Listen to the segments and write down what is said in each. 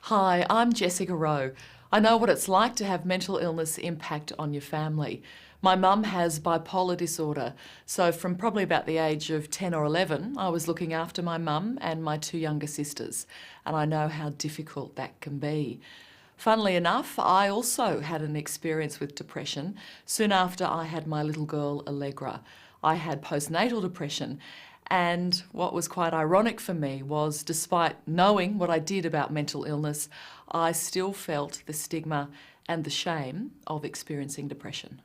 Hi, I'm Jessica Rowe. I know what it's like to have mental illness impact on your family. My mum has bipolar disorder, so from probably about the age of 10 or 11, I was looking after my mum and my two younger sisters, and I know how difficult that can be. Funnily enough, I also had an experience with depression soon after I had my little girl, Allegra. I had postnatal depression, and what was quite ironic for me was, despite knowing what I did about mental illness, I still felt the stigma and the shame of experiencing depression.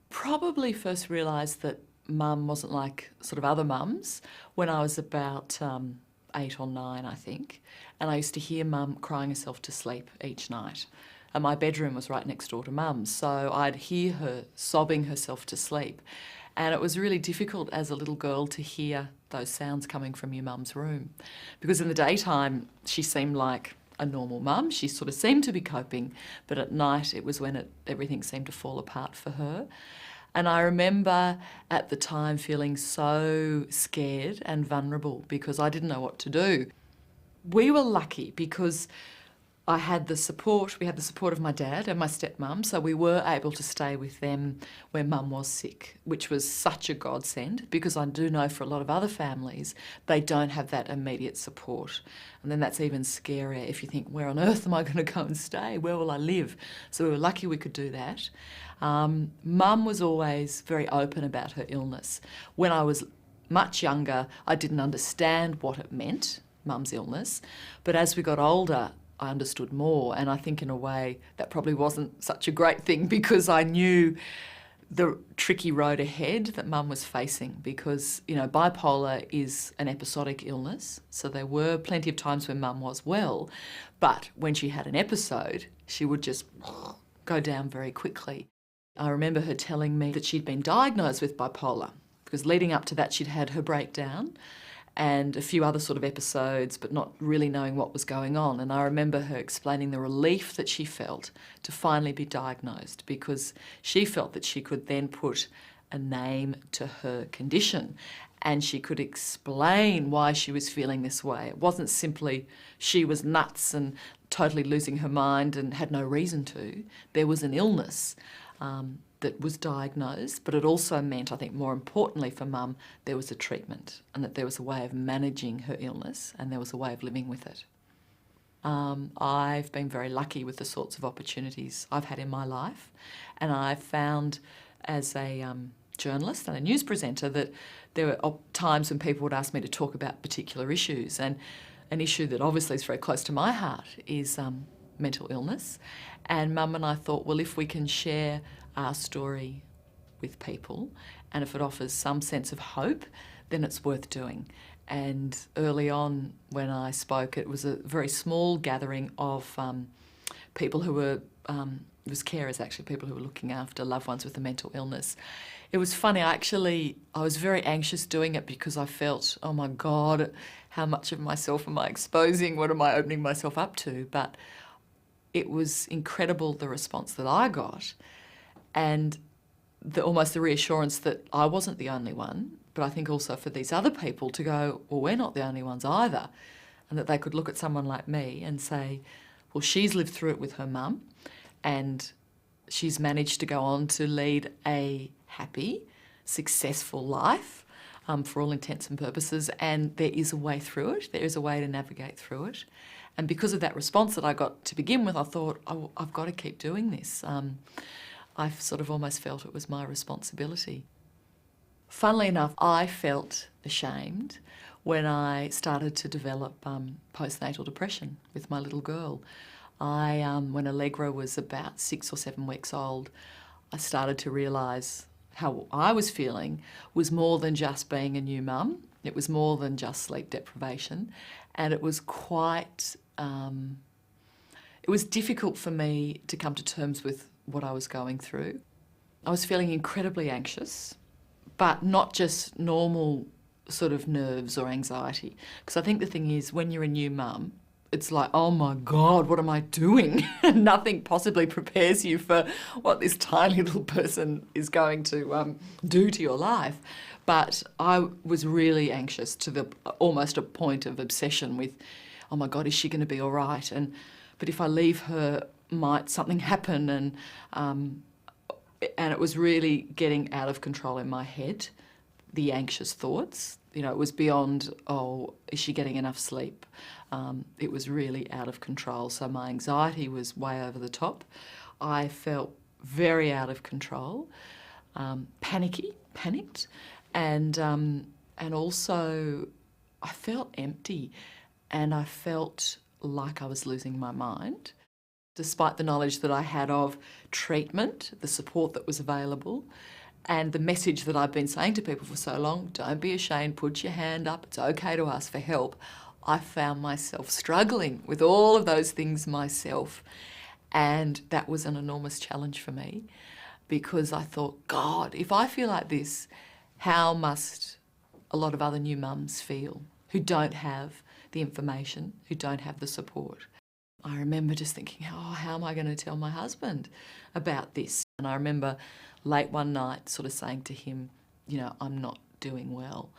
Probably first realised that mum wasn't like sort of other mums when I was about 8 or 9, I think, and I used to hear mum crying herself to sleep each night. And my bedroom was right next door to mum's, so I'd hear her sobbing herself to sleep. And it was really difficult as a little girl to hear those sounds coming from your mum's room. Because in the daytime, she seemed like a normal mum. She sort of seemed to be coping, but at night it was when everything seemed to fall apart for her. And I remember at the time feeling so scared and vulnerable because I didn't know what to do. We were lucky because we had the support of my dad and my stepmum, so we were able to stay with them when mum was sick, which was such a godsend, because I do know for a lot of other families, they don't have that immediate support. And then that's even scarier if you think, where on earth am I going to go and stay? Where will I live? So we were lucky we could do that. Mum was always very open about her illness. When I was much younger, I didn't understand what it meant, mum's illness, but as we got older, I understood more, and I think in a way that probably wasn't such a great thing because I knew the tricky road ahead that mum was facing because, you know, bipolar is an episodic illness, so there were plenty of times when mum was well, but when she had an episode, she would just go down very quickly. I remember her telling me that she'd been diagnosed with bipolar because leading up to that she'd had her breakdown and a few other sort of episodes, but not really knowing what was going on. And I remember her explaining the relief that she felt to finally be diagnosed because she felt that she could then put a name to her condition and she could explain why she was feeling this way. It wasn't simply she was nuts and totally losing her mind and had no reason to. There was an illness that was diagnosed, but it also meant, I think more importantly for mum, there was a treatment and that there was a way of managing her illness and there was a way of living with it. I've been very lucky with the sorts of opportunities I've had in my life, and I've found as a journalist and a news presenter that there were times when people would ask me to talk about particular issues, and an issue that obviously is very close to my heart is mental illness. And mum and I thought, well, if we can share our story with people and if it offers some sense of hope, then it's worth doing. And early on when I spoke, it was a very small gathering of people who were, it was carers actually, people who were looking after loved ones with a mental illness. It was funny, I was very anxious doing it because I felt, oh my God, how much of myself am I exposing? What am I opening myself up to? But it was incredible the response that I got and almost the reassurance that I wasn't the only one, but I think also for these other people to go, well, we're not the only ones either, and that they could look at someone like me and say, well, she's lived through it with her mum and she's managed to go on to lead a happy, successful life for all intents and purposes, and there is a way through it, there is a way to navigate through it. And because of that response that I got to begin with, I thought, oh, I've got to keep doing this. I've sort of almost felt it was my responsibility. Funnily enough, I felt ashamed when I started to develop postnatal depression with my little girl. When Allegra was about 6 or 7 weeks old, I started to realise how I was feeling was more than just being a new mum. It was more than just sleep deprivation, and it was quite, it was difficult for me to come to terms with what I was going through. I was feeling incredibly anxious, but not just normal sort of nerves or anxiety. Because I think the thing is, when you're a new mum, it's like, oh my God, what am I doing? Nothing possibly prepares you for what this tiny little person is going to do to your life. But I was really anxious to the almost a point of obsession with, oh my God, is she going to be all right? But if I leave her, might something happen? And it was really getting out of control in my head, the anxious thoughts. You know, it was beyond, oh, is she getting enough sleep? It was really out of control. So my anxiety was way over the top. I felt very out of control, panicked, and also I felt empty, and I felt like I was losing my mind. Despite the knowledge that I had of treatment, the support that was available, and the message that I've been saying to people for so long, don't be ashamed, put your hand up, it's okay to ask for help, I found myself struggling with all of those things myself. And that was an enormous challenge for me, because I thought, God, if I feel like this, how must a lot of other new mums feel who don't have the information, who don't have the support? I remember just thinking, oh, how am I going to tell my husband about this? And I remember late one night sort of saying to him, you know, I'm not doing well.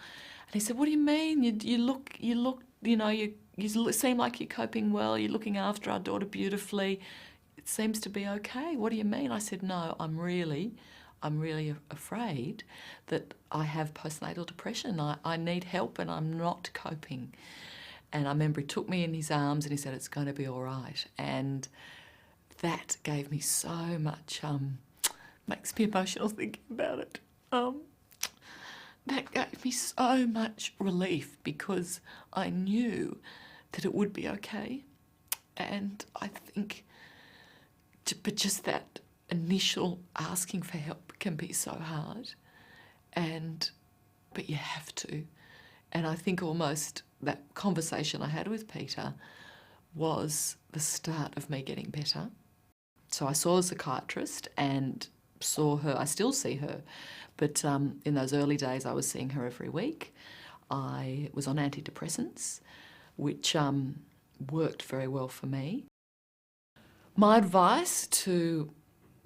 And he said, what do you mean? You look, you know, you seem like you're coping well, you're looking after our daughter beautifully. It seems to be okay. What do you mean? I said, no, I'm really afraid that I have postnatal depression. I need help and I'm not coping. And I remember he took me in his arms and he said, it's going to be all right. And that gave me so much, makes me emotional thinking about it. That gave me so much relief, because I knew that it would be okay. And I think, but just that initial asking for help can be so hard. But you have to. And I think almost that conversation I had with Peter was the start of me getting better. So I saw a psychiatrist and saw her, I still see her, but in those early days I was seeing her every week. I was on antidepressants, which worked very well for me. My advice to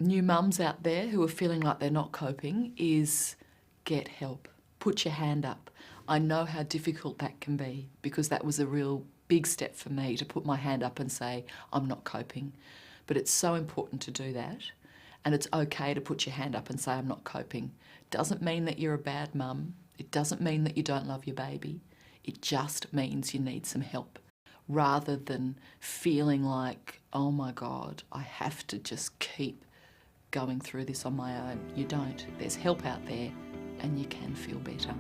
new mums out there who are feeling like they're not coping is get help. Put your hand up. I know how difficult that can be, because that was a real big step for me, to put my hand up and say, I'm not coping. But it's so important to do that. And it's okay to put your hand up and say, I'm not coping. Doesn't mean that you're a bad mum. It doesn't mean that you don't love your baby. It just means you need some help, rather than feeling like, oh my God, I have to just keep going through this on my own. You don't. There's help out there and you can feel better.